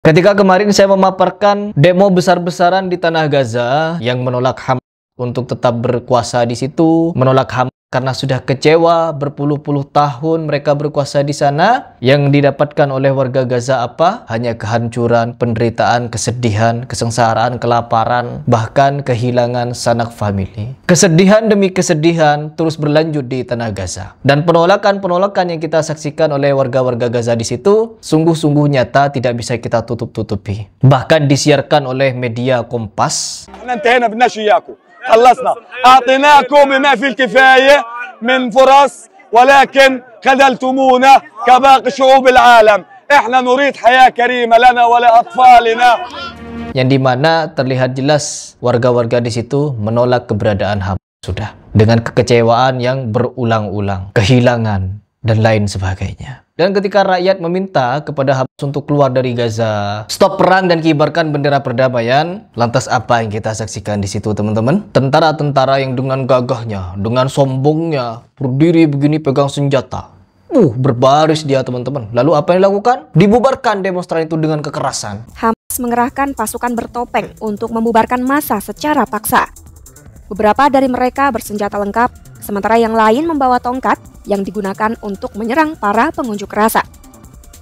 Ketika kemarin saya memaparkan demo besar-besaran di Tanah Gaza yang menolak Hamas untuk tetap berkuasa di situ, menolak Hamas karena sudah kecewa berpuluh-puluh tahun mereka berkuasa di sana, yang didapatkan oleh warga Gaza apa? Hanya kehancuran, penderitaan, kesedihan, kesengsaraan, kelaparan, bahkan kehilangan sanak famili. Kesedihan demi kesedihan terus berlanjut di Tanah Gaza. Dan penolakan-penolakan yang kita saksikan oleh warga-warga Gaza di situ sungguh-sungguh nyata, tidak bisa kita tutup-tutupi. Bahkan disiarkan oleh media Kompas. خلصنا أعطيناكم بما في الكفاية من فرص ولكن خذلتمونا كباقي شعوب العالم إحنا نريد حياة كريمة لنا ولأطفالنا. Yang dimana terlihat jelas warga-warga di situ menolak keberadaan Hamas sudah, dengan kekecewaan yang berulang-ulang, kehilangan dan lain sebagainya. Dan ketika rakyat meminta kepada Hamas untuk keluar dari Gaza, stop perang dan kibarkan bendera perdamaian, lantas apa yang kita saksikan di situ, teman-teman? Tentara-tentara yang dengan gagahnya, dengan sombongnya, berdiri begini pegang senjata. Berbaris dia, teman-teman. Lalu apa yang dilakukan? Dibubarkan demonstran itu dengan kekerasan. Hamas mengerahkan pasukan bertopeng untuk membubarkan massa secara paksa. Beberapa dari mereka bersenjata lengkap, sementara yang lain membawa tongkat yang digunakan untuk menyerang para pengunjuk rasa.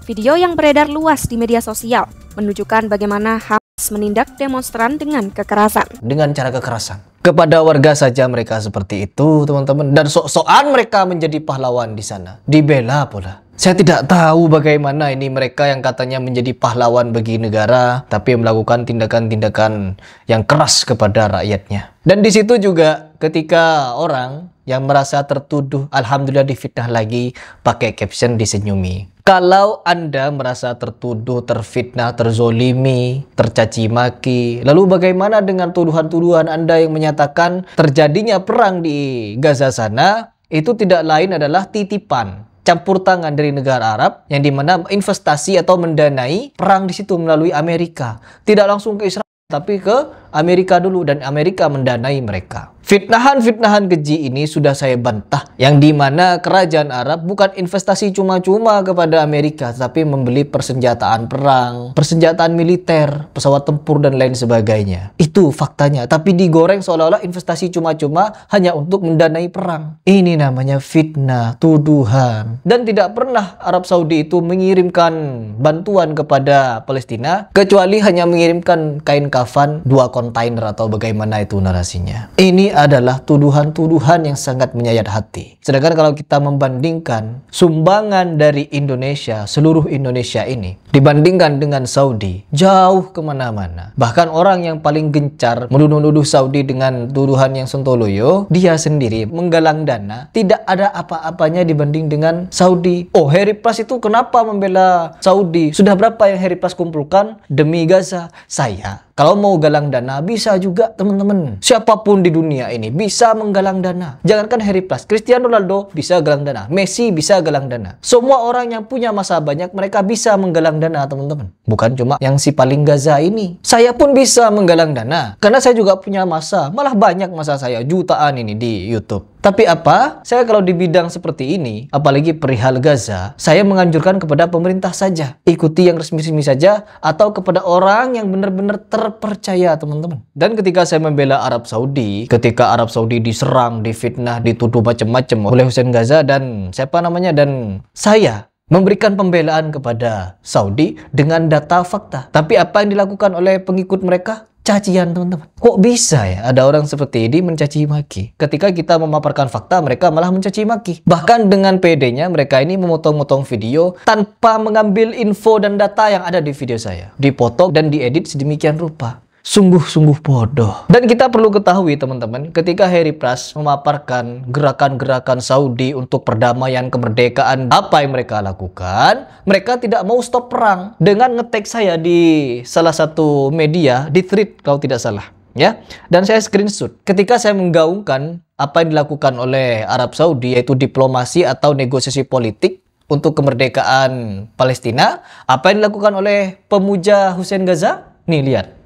Video yang beredar luas di media sosial menunjukkan bagaimana Hamas menindak demonstran dengan kekerasan. Dengan cara kekerasan. Kepada warga saja mereka seperti itu, teman-teman. Dan sok-sokan mereka menjadi pahlawan di sana. Dibela pula. Saya tidak tahu bagaimana ini mereka yang katanya menjadi pahlawan bagi negara, tapi melakukan tindakan-tindakan yang keras kepada rakyatnya. Dan di situ juga ketika orang yang merasa tertuduh, alhamdulillah difitnah lagi, pakai caption disenyumi. Kalau Anda merasa tertuduh, terfitnah, terzolimi, tercaci maki, lalu bagaimana dengan tuduhan-tuduhan Anda yang menyatakan terjadinya perang di Gaza sana, itu tidak lain adalah titipan, campur tangan dari negara Arab yang dimana investasi atau mendanai perang di situ melalui Amerika. Tidak langsung ke Israel, tapi ke Amerika dulu, dan Amerika mendanai mereka. Fitnahan-fitnahan keji ini sudah saya bantah, yang dimana kerajaan Arab bukan investasi cuma-cuma kepada Amerika, tapi membeli persenjataan perang, persenjataan militer, pesawat tempur dan lain sebagainya. Itu faktanya, tapi digoreng seolah-olah investasi cuma-cuma hanya untuk mendanai perang. Ini namanya fitnah, tuduhan. Dan tidak pernah Arab Saudi itu mengirimkan bantuan kepada Palestina, kecuali hanya mengirimkan kain kafan 2 kontainer atau bagaimana itu narasinya. Ini adalah tuduhan-tuduhan yang sangat menyayat hati. Sedangkan kalau kita membandingkan sumbangan dari Indonesia, seluruh Indonesia ini, dibandingkan dengan Saudi, jauh kemana-mana. Bahkan orang yang paling gencar menuduh-nuduh Saudi dengan tuduhan yang sontoloyo, dia sendiri menggalang dana, tidak ada apa-apanya dibanding dengan Saudi. Oh, Harry Plus itu kenapa membela Saudi? Sudah berapa yang Harry Plus kumpulkan demi Gaza? Saya kalau mau galang dana bisa juga, teman-teman. Siapapun di dunia ini bisa menggalang dana. Jangankan Harry Plus, Cristiano Ronaldo bisa galang dana, Messi bisa galang dana. Semua orang yang punya masa banyak, mereka bisa menggalang dana, teman-teman. Bukan cuma yang si paling Gaza ini. Saya pun bisa menggalang dana, karena saya juga punya masa. Malah banyak masa saya, jutaan ini di YouTube. Tapi apa? Saya kalau di bidang seperti ini, apalagi perihal Gaza, saya menganjurkan kepada pemerintah saja. Ikuti yang resmi-resmi saja, atau kepada orang yang benar-benar terpercaya, teman-teman. Dan ketika saya membela Arab Saudi, ketika Arab Saudi diserang, difitnah, dituduh macam-macam oleh Hussein Gaza dan siapa namanya, dan saya memberikan pembelaan kepada Saudi dengan data fakta. Tapi apa yang dilakukan oleh pengikut mereka? Cacian, teman-teman. Kok bisa ya ada orang seperti ini mencaci maki? Ketika kita memaparkan fakta, mereka malah mencaci maki. Bahkan dengan PD-nya mereka ini memotong-motong video tanpa mengambil info dan data yang ada di video saya. Dipotong dan diedit sedemikian rupa. Sungguh-sungguh bodoh. Dan kita perlu ketahui, teman-teman, ketika Harry Plus memaparkan gerakan-gerakan Saudi untuk perdamaian, kemerdekaan, apa yang mereka lakukan, mereka tidak mau stop perang dengan nge-tag saya di salah satu media, di thread kalau tidak salah, ya. Dan saya screenshot ketika saya menggaungkan apa yang dilakukan oleh Arab Saudi, yaitu diplomasi atau negosiasi politik untuk kemerdekaan Palestina. Apa yang dilakukan oleh pemuja Hussein Gaza? Nih, lihat.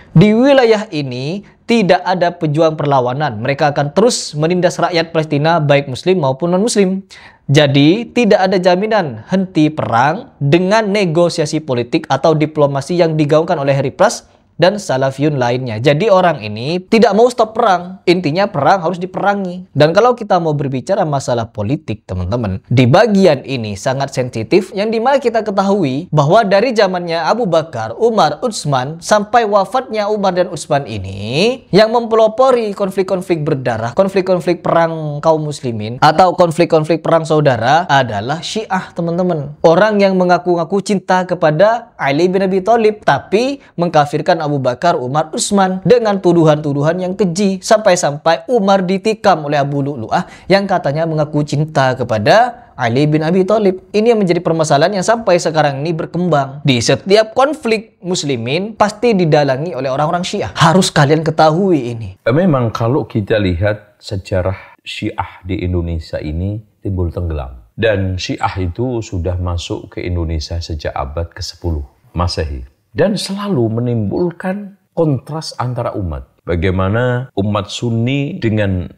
Di wilayah ini tidak ada pejuang perlawanan. Mereka akan terus menindas rakyat Palestina baik muslim maupun non-muslim. Jadi tidak ada jaminan henti perang dengan negosiasi politik atau diplomasi yang digaungkan oleh Harry Pras dan Salafiyun lainnya. Jadi orang ini tidak mau stop perang. Intinya perang harus diperangi. Dan kalau kita mau berbicara masalah politik, teman-teman, di bagian ini sangat sensitif yang dimana kita ketahui bahwa dari zamannya Abu Bakar, Umar, Utsman sampai wafatnya Umar dan Utsman ini yang mempelopori konflik-konflik berdarah, konflik-konflik perang kaum muslimin atau konflik-konflik perang saudara adalah Syiah, teman-teman. Orang yang mengaku-ngaku cinta kepada Ali bin Abi Thalib tapi mengkafirkan Abu Bakar, Umar, Utsman dengan tuduhan-tuduhan yang keji sampai-sampai Umar ditikam oleh Abu Lu'lu'ah yang katanya mengaku cinta kepada Ali bin Abi Thalib. Ini yang menjadi permasalahan yang sampai sekarang ini berkembang. Di setiap konflik muslimin pasti didalangi oleh orang-orang Syiah. Harus kalian ketahui ini. Memang kalau kita lihat sejarah Syiah di Indonesia ini timbul tenggelam. Dan Syiah itu sudah masuk ke Indonesia sejak abad ke-10 Masehi. Dan selalu menimbulkan kontras antara umat. Bagaimana umat Sunni dengan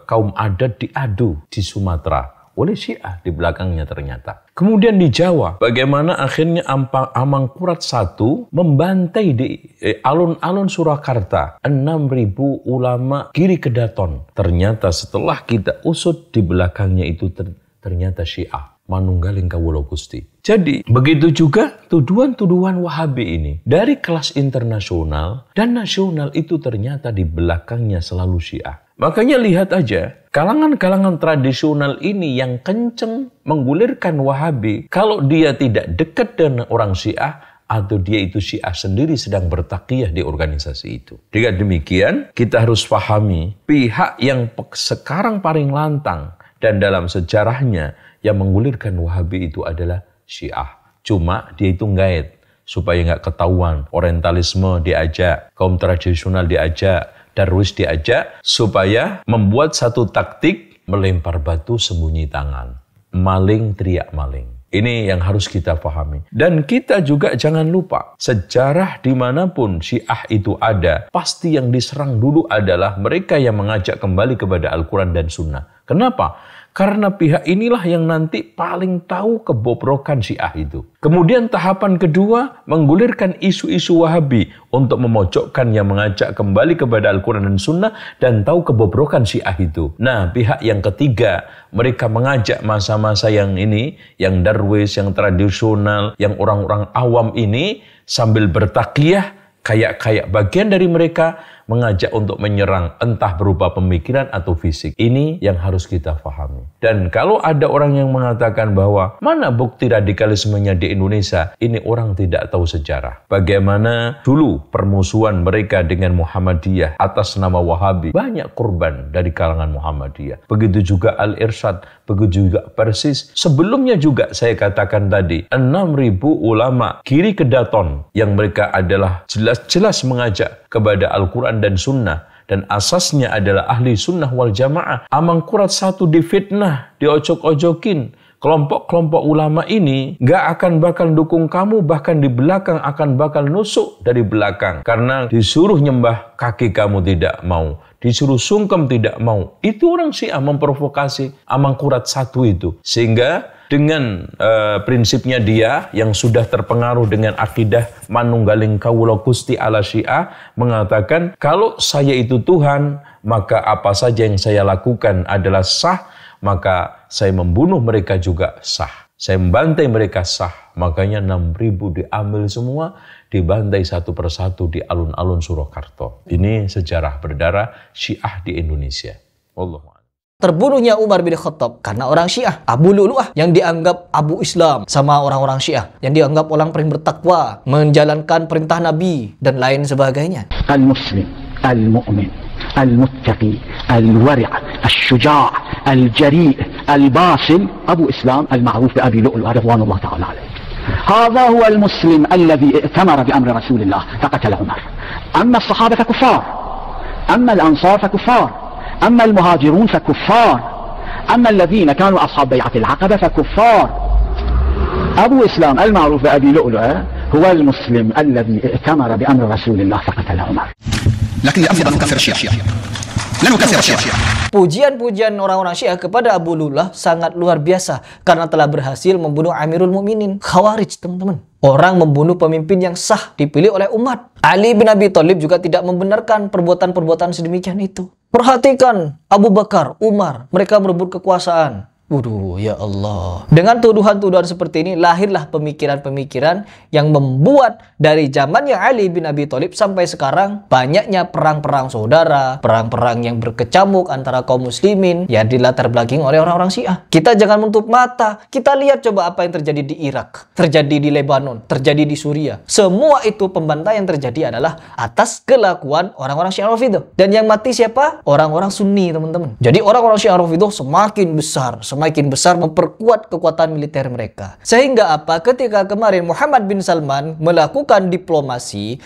kaum adat diadu di Sumatera oleh Syiah di belakangnya ternyata. Kemudian di Jawa, bagaimana akhirnya Amangkurat I membantai di alun-alun Surakarta 6.000 ulama Giri Kedaton. Ternyata setelah kita usut di belakangnya itu ternyata Syiah. Manunggaling Kawula Gusti. Jadi, begitu juga tuduhan-tuduhan Wahabi ini. Dari kelas internasional dan nasional itu ternyata di belakangnya selalu Syiah. Makanya lihat aja, kalangan-kalangan tradisional ini yang kenceng menggulirkan Wahabi. Kalau dia tidak dekat dengan orang Syiah, atau dia itu Syiah sendiri sedang bertaqiyah di organisasi itu. Dengan demikian, kita harus pahami pihak yang sekarang paling lantang dan dalam sejarahnya yang menggulirkan Wahabi itu adalah Syiah. Cuma dia itu ngait supaya nggak ketahuan. Orientalisme diajak, kaum tradisional diajak, Darwis diajak supaya membuat satu taktik melempar batu sembunyi tangan. Maling teriak maling. Ini yang harus kita pahami. Dan kita juga jangan lupa, sejarah dimanapun Syiah itu ada, pasti yang diserang dulu adalah mereka yang mengajak kembali kepada Al-Quran dan Sunnah. Kenapa? Karena pihak inilah yang nanti paling tahu kebobrokan Syiah itu. Kemudian tahapan kedua, menggulirkan isu-isu Wahabi untuk memojokkan yang mengajak kembali kepada Al-Quran dan Sunnah dan tahu kebobrokan Syiah itu. Nah, pihak yang ketiga, mereka mengajak masa-masa yang ini, yang Darwis, yang tradisional, yang orang-orang awam ini, sambil bertaqiyah, kayak bagian dari mereka mengajak untuk menyerang entah berupa pemikiran atau fisik. Ini yang harus kita pahami. Dan kalau ada orang yang mengatakan bahwa mana bukti radikalismenya di Indonesia, ini orang tidak tahu sejarah. Bagaimana dulu permusuhan mereka dengan Muhammadiyah atas nama Wahabi, banyak korban dari kalangan Muhammadiyah. Begitu juga Al-Irsyad, begitu juga Persis. Sebelumnya juga saya katakan tadi, 6.000 ulama Giri Kedaton yang mereka adalah jelas-jelas mengajak kepada Al-Quran dan Sunnah, dan asasnya adalah ahli sunnah wal jamaah. Amangkurat I difitnah, diojok-ojokin. Kelompok-kelompok ulama ini gak akan bakal dukung kamu, bahkan di belakang akan bakal nusuk dari belakang. Karena disuruh nyembah kaki kamu tidak mau, disuruh sungkem tidak mau. Itu orang Syiah memprovokasi Amangkurat I itu. Sehingga dengan prinsipnya dia yang sudah terpengaruh dengan akidah Manunggaling Kawula Gusti ala Syiah mengatakan, kalau saya itu Tuhan, maka apa saja yang saya lakukan adalah sah, maka saya membunuh mereka juga sah. Saya membantai mereka sah. Makanya 6.000 diambil semua, dibantai satu persatu di alun-alun Surakarta. Ini sejarah berdarah Syiah di Indonesia. Wallahu a'lam. Terbunuhnya Umar bin Khattab karena orang Syiah. Abu Lu'lu'ah yang dianggap Abu Islam sama orang-orang Syiah, yang dianggap orang paling bertakwa, menjalankan perintah Nabi dan lain sebagainya. Al-Muslim, al-Mu'min, al-Muttaqi, al-Wari', al-Shuja', al-Jari', al-Basil, Abu Islam al-Ma'ruf bi Abi Lu'lu'ah radhiyallahu ta'ala alayh. هذا هو المسلم الذي ائتمر بأمر رسول الله فقتل عمر. أما الصحابة فكفار، أما الأنصار فكفار، أما المهاجرون فكفار، أما الذين كانوا أصحاب بيعة العقبة فكفار. أبو إسلام المعروف بأبي لؤلؤة هو المسلم الذي ائتمر بأمر رسول الله فقتل عمر. لكن الأفضل أن نكفر الشيعة. لا نكفر الشيعة. Pujian-pujian orang-orang Syiah kepada Abu Lullah sangat luar biasa karena telah berhasil membunuh Amirul Mukminin, Khawarij, teman-teman. Orang membunuh pemimpin yang sah dipilih oleh umat. Ali bin Abi Thalib juga tidak membenarkan perbuatan-perbuatan sedemikian itu. Perhatikan Abu Bakar, Umar, mereka merebut kekuasaan. Waduh, ya Allah. Dengan tuduhan-tuduhan seperti ini, lahirlah pemikiran-pemikiran yang membuat dari zamannya Ali bin Abi Thalib sampai sekarang banyaknya perang-perang saudara, perang-perang yang berkecamuk antara kaum muslimin yang dilatar belakangi oleh orang-orang Syiah. Kita jangan menutup mata. Kita lihat coba apa yang terjadi di Irak, terjadi di Lebanon, terjadi di Suriah. Semua itu pembantaian yang terjadi adalah atas kelakuan orang-orang Syiah Rafidhah. Dan yang mati siapa? Orang-orang Sunni, teman-teman. Jadi orang-orang Syiah Rafidhah semakin besar memperkuat kekuatan militer mereka. Sehingga apa? Ketika kemarin Muhammad bin Salman melakukan diplomasi,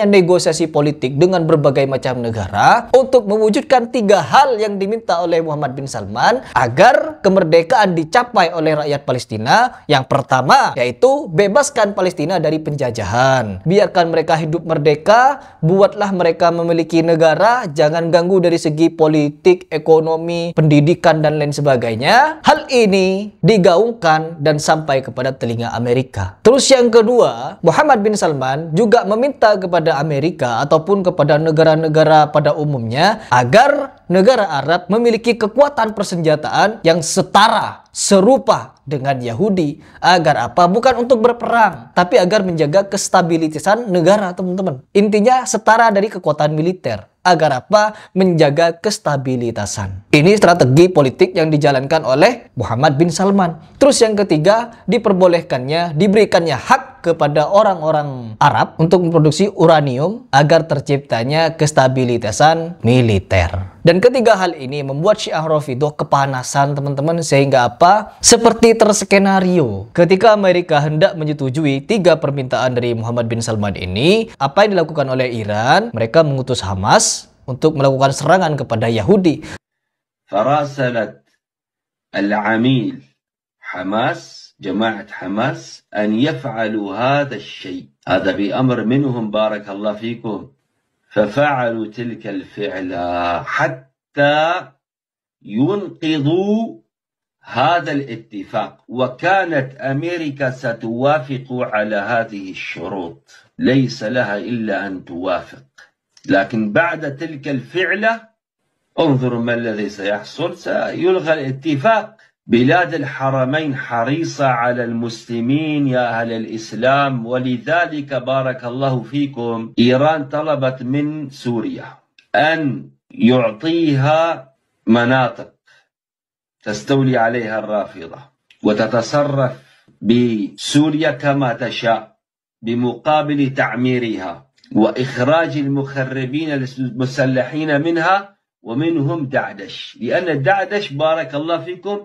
negosiasi politik dengan berbagai macam negara untuk mewujudkan 3 hal yang diminta oleh Muhammad bin Salman agar kemerdekaan dicapai oleh rakyat Palestina. Yang pertama yaitu bebaskan Palestina dari penjajahan. Biarkan mereka hidup merdeka, buatlah mereka memiliki negara, jangan ganggu dari segi politik, ekonomi, pendidikan dan lain sebagainya. Hal ini digaungkan dan sampai kepada telinga Amerika. Terus yang kedua, Muhammad bin Salman juga meminta kepada Amerika ataupun kepada negara-negara pada umumnya agar negara Arab memiliki kekuatan persenjataan yang setara, serupa dengan Yahudi. Agar apa? Bukan untuk berperang, tapi agar menjaga kestabilitasan negara, teman-teman. Intinya setara dari kekuatan militer. Agar apa? Menjaga kestabilitasan. Ini strategi politik yang dijalankan oleh Muhammad bin Salman. Terus yang ketiga, diberikannya hak kepada orang-orang Arab untuk memproduksi uranium agar terciptanya kestabilitasan militer. Dan ketiga hal ini membuat Syiah Rafidhah kepanasan, teman-teman, sehingga apa? Seperti terskenario. Ketika Amerika hendak menyetujui 3 permintaan dari Muhammad bin Salman ini, apa yang dilakukan oleh Iran? Mereka mengutus Hamas untuk melakukan serangan kepada Yahudi. فراسلت العميل حماس جماعة حماس أن يفعلوا هذا الشيء، هذا بأمر منهم بارك الله فيكم، ففعلوا تلك الفعلة حتى ينقذوا هذا الاتفاق. وكانت أمريكا ستوافق على هذه الشروط، ليس لها إلا أن توافق. لكن بعد تلك الفعلة انظروا ما الذي سيحصل، سيلغى الاتفاق. بلاد الحرمين حريصة على المسلمين يا أهل الإسلام، ولذلك بارك الله فيكم إيران طلبت من سوريا أن يعطيها مناطق تستولي عليها الرافضة وتتصرف بسوريا كما تشاء بمقابل تعميرها وإخراج المخربين المسلحين منها ومنهم داعش، لأن داعش بارك الله فيكم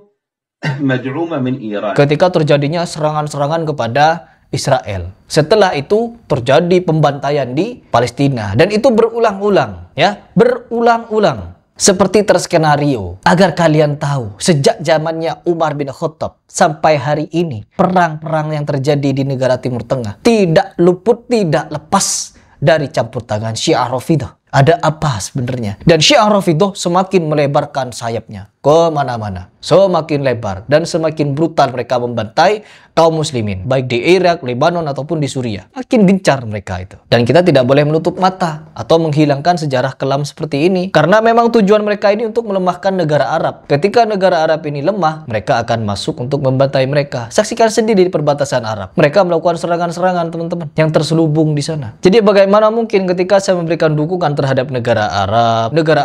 مدعومة من إيران. Ketika terjadinya serangan-serangan kepada Israel, setelah itu terjadi pembantaian di Palestina, dan itu berulang-ulang, berulang-ulang. Seperti terskenario, agar kalian tahu, sejak zamannya Umar bin Khattab sampai hari ini, perang-perang yang terjadi di negara Timur Tengah tidak luput, tidak lepas dari campur tangan Syiah Rafidhah. Ada apa sebenarnya? Dan Syiah Rafidhah semakin melebarkan sayapnya ke mana-mana, semakin lebar dan semakin brutal mereka membantai kaum muslimin, baik di Irak, Lebanon ataupun di Suriah. Makin gencar mereka itu. Dan kita tidak boleh menutup mata atau menghilangkan sejarah kelam seperti ini, karena memang tujuan mereka ini untuk melemahkan negara Arab. Ketika negara Arab ini lemah, mereka akan masuk untuk membantai mereka. Saksikan sendiri di perbatasan Arab, mereka melakukan serangan-serangan, teman-teman, yang terselubung di sana. Jadi bagaimana mungkin ketika saya memberikan dukungan terhadap negara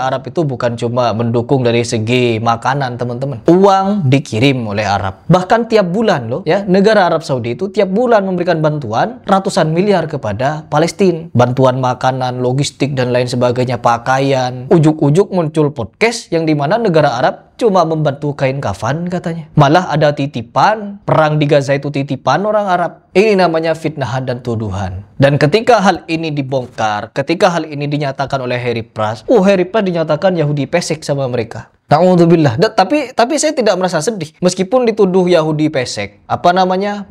Arab itu bukan cuma mendukung dari segi makanan, teman-teman. Uang dikirim oleh Arab. Bahkan tiap bulan loh, negara Arab Saudi itu tiap bulan memberikan bantuan ratusan miliar kepada Palestina. Bantuan makanan, logistik dan lain sebagainya, pakaian. Ujuk-ujuk muncul podcast yang dimana negara Arab cuma membantu kain kafan katanya. Malah ada titipan, perang di Gaza itu titipan orang Arab. Ini namanya fitnahan dan tuduhan. Dan ketika hal ini dibongkar, ketika hal ini dinyatakan oleh Harry Price, Harry Price dinyatakan Yahudi pesek sama mereka. Na'udzubillah. Tapi saya tidak merasa sedih. Meskipun dituduh Yahudi pesek,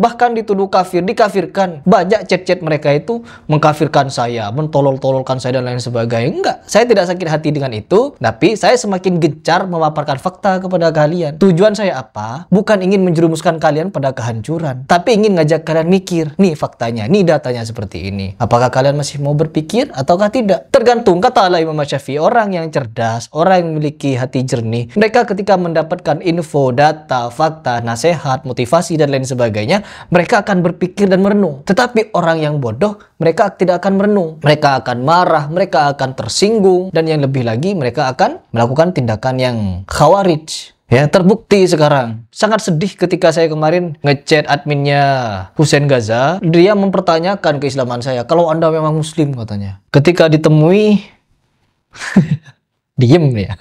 bahkan dituduh kafir, dikafirkan. Banyak chat-chat mereka itu mengkafirkan saya, mentolol-tololkan saya dan lain sebagainya. Enggak, saya tidak sakit hati dengan itu. Tapi saya semakin gencar memaparkan fakta kepada kalian. Tujuan saya apa? Bukan ingin menjerumuskan kalian pada kehancuran, tapi ingin ngajak kalian mikir. Nih faktanya, nih datanya seperti ini. Apakah kalian masih mau berpikir ataukah tidak? Tergantung, kata Imam Syafi'i, orang yang cerdas, orang yang memiliki hati jernih, mereka ketika mendapatkan info, data, fakta, nasihat, motivasi, dan lain sebagainya, mereka akan berpikir dan merenung. Tetapi orang yang bodoh, mereka tidak akan merenung. Mereka akan marah, mereka akan tersinggung, dan yang lebih lagi, mereka akan melakukan tindakan yang khawarij. Ya, terbukti sekarang. Sangat sedih ketika saya kemarin ngechat adminnya Hussein Gaza. Dia mempertanyakan keislaman saya. Kalau Anda memang muslim, katanya. Ketika ditemui, diem ya.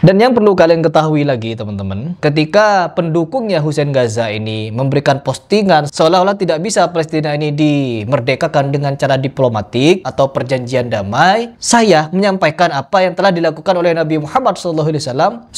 Dan yang perlu kalian ketahui lagi teman-teman, ketika pendukungnya Hussein Gaza ini memberikan postingan seolah-olah tidak bisa Palestina ini dimerdekakan dengan cara diplomatik atau perjanjian damai, saya menyampaikan apa yang telah dilakukan oleh Nabi Muhammad SAW 1400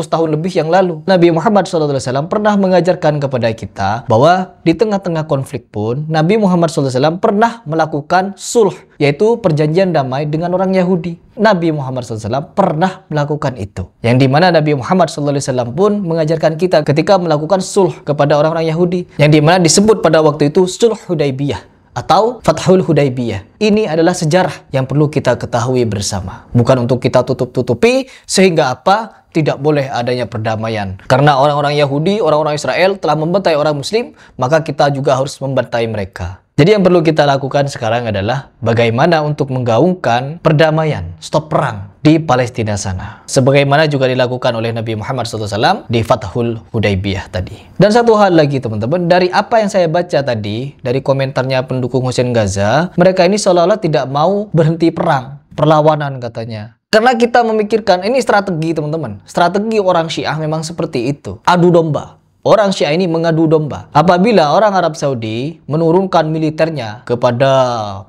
tahun lebih yang lalu. Nabi Muhammad SAW pernah mengajarkan kepada kita bahwa di tengah-tengah konflik pun Nabi Muhammad SAW pernah melakukan sulh, yaitu perjanjian damai dengan orang Yahudi. Nabi Muhammad SAW pernah melakukan itu. Yang dimana Nabi Muhammad SAW pun mengajarkan kita ketika melakukan sulh kepada orang-orang Yahudi. Yang dimana disebut pada waktu itu sulh Hudaybiyah atau Fathul Hudaybiyah. Ini adalah sejarah yang perlu kita ketahui bersama. Bukan untuk kita tutup-tutupi sehingga apa? Tidak boleh adanya perdamaian. Karena orang-orang Yahudi, orang-orang Israel telah membantai orang Muslim, maka kita juga harus membantai mereka. Jadi yang perlu kita lakukan sekarang adalah bagaimana untuk menggaungkan perdamaian, stop perang di Palestina sana. Sebagaimana juga dilakukan oleh Nabi Muhammad SAW di Fathul Hudaybiyah tadi. Dan satu hal lagi teman-teman, dari apa yang saya baca tadi, dari komentarnya pendukung Hussein Gaza, mereka ini seolah-olah tidak mau berhenti perang, perlawanan katanya. Karena kita memikirkan, ini strategi teman-teman. Strategi orang Syiah memang seperti itu. Adu domba. Orang Syiah ini mengadu domba. Apabila orang Arab Saudi menurunkan militernya kepada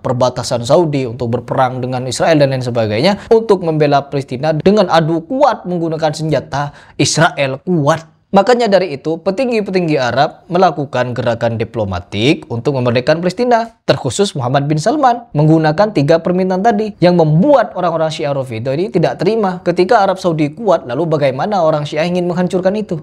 perbatasan Saudi untuk berperang dengan Israel dan lain sebagainya, untuk membela Palestina dengan adu kuat menggunakan senjata, Israel kuat. Makanya dari itu, petinggi-petinggi Arab melakukan gerakan diplomatik untuk memerdekakan Palestina. Terkhusus Muhammad bin Salman menggunakan 3 permintaan tadi, yang membuat orang-orang Syiah Rafidhah ini tidak terima. Ketika Arab Saudi kuat, lalu bagaimana orang Syiah ingin menghancurkan itu?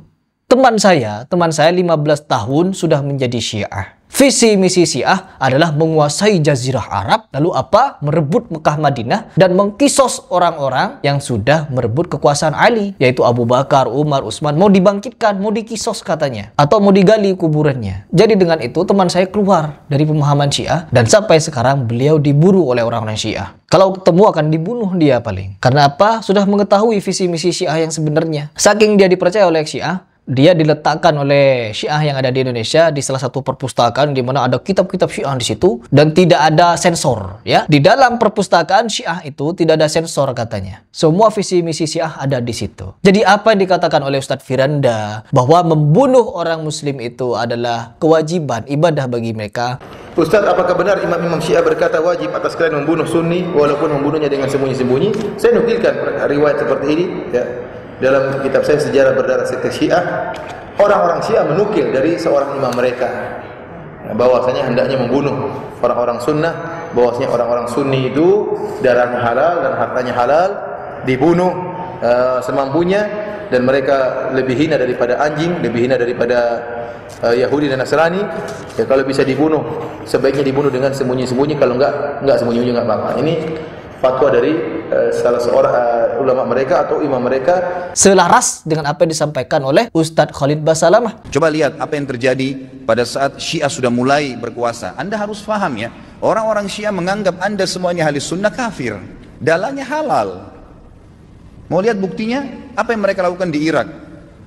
Teman saya 15 tahun sudah menjadi Syiah. Visi misi Syiah adalah menguasai Jazirah Arab, lalu apa? Merebut Mekah Madinah dan mengkisos orang-orang yang sudah merebut kekuasaan Ali, yaitu Abu Bakar, Umar, Utsman, mau dibangkitkan, mau dikisos katanya, atau mau digali kuburannya. Jadi dengan itu teman saya keluar dari pemahaman Syiah dan sampai sekarang beliau diburu oleh orang-orang Syiah. Kalau ketemu akan dibunuh dia paling. Karena apa? Sudah mengetahui visi misi Syiah yang sebenarnya. Saking dia dipercaya oleh Syiah, dia diletakkan oleh Syiah yang ada di Indonesia di salah satu perpustakaan di mana ada kitab-kitab Syiah di situ dan tidak ada sensor ya. Di dalam perpustakaan Syiah itu tidak ada sensor katanya. Semua visi misi Syiah ada di situ. Jadi apa yang dikatakan oleh Ustadz Firanda bahwa membunuh orang muslim itu adalah kewajiban ibadah bagi mereka. Ustaz, apakah benar imam-imam Syiah berkata wajib atas kalian membunuh Sunni walaupun membunuhnya dengan sembunyi-sembunyi? Saya nukilkan riwayat seperti ini ya. Dalam kitab saya Sejarah Berdarah Sekte Syiah, orang-orang Syiah menukil dari seorang imam mereka bahwasanya hendaknya membunuh orang-orang sunnah, bahwasanya orang-orang sunni itu darahnya halal dan hartanya halal, dibunuh semampunya, dan mereka lebih hina daripada anjing, lebih hina daripada Yahudi dan Nasrani. Ya, kalau bisa dibunuh, sebaiknya dibunuh dengan sembunyi-sembunyi, kalau enggak sembunyi-sembunyi enggak apa-apa. Ini fatwa dari salah seorang ulama mereka atau imam mereka, selaras dengan apa yang disampaikan oleh Ustadz Khalid Basalamah. Coba lihat apa yang terjadi pada saat Syiah sudah mulai berkuasa. Anda harus paham ya, orang-orang Syiah menganggap Anda semuanya ahli sunnah kafir, dalahnya halal. Mau lihat buktinya? Apa yang mereka lakukan di Irak?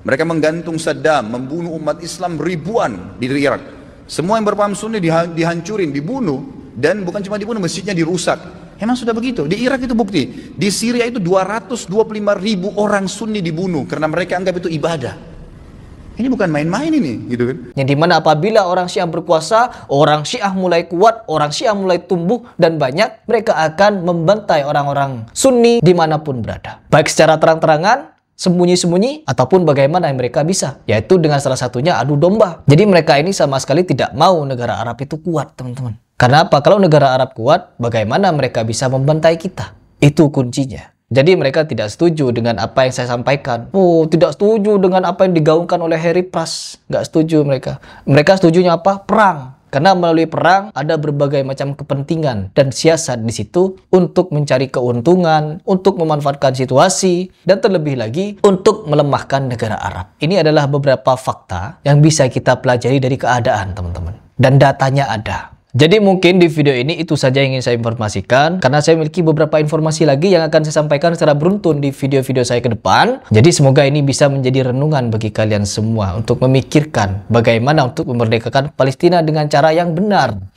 Mereka menggantung Saddam, membunuh umat Islam ribuan di Irak. Semua yang berpaham sunni dihancurin, dibunuh, dan bukan cuma dibunuh, masjidnya dirusak. Emang sudah begitu. Di Irak itu bukti. Di Syria itu 225.000 orang Sunni dibunuh karena mereka anggap itu ibadah. Ini bukan main-main ini, gitu kan? Yang dimana apabila orang Syiah berkuasa, orang Syiah mulai kuat, orang Syiah mulai tumbuh dan banyak, mereka akan membantai orang-orang Sunni dimanapun berada. Baik secara terang-terangan sembunyi-sembunyi ataupun bagaimana yang mereka bisa, yaitu dengan salah satunya adu domba. Jadi mereka ini sama sekali tidak mau negara Arab itu kuat, teman-teman. Karena apa? Kalau negara Arab kuat, bagaimana mereka bisa membantai kita? Itu kuncinya. Jadi mereka tidak setuju dengan apa yang saya sampaikan. Oh, tidak setuju dengan apa yang digaungkan oleh Harry Pras. Nggak setuju mereka. Mereka setujunya apa? Perang. Karena melalui perang ada berbagai macam kepentingan dan siasat di situ untuk mencari keuntungan, untuk memanfaatkan situasi, dan terlebih lagi untuk melemahkan negara Arab. Ini adalah beberapa fakta yang bisa kita pelajari dari keadaan, teman-teman. Dan datanya ada. Jadi mungkin di video ini itu saja yang ingin saya informasikan, karena saya memiliki beberapa informasi lagi yang akan saya sampaikan secara beruntun di video-video saya ke depan. Jadi semoga ini bisa menjadi renungan bagi kalian semua untuk memikirkan bagaimana untuk memerdekakan Palestina dengan cara yang benar.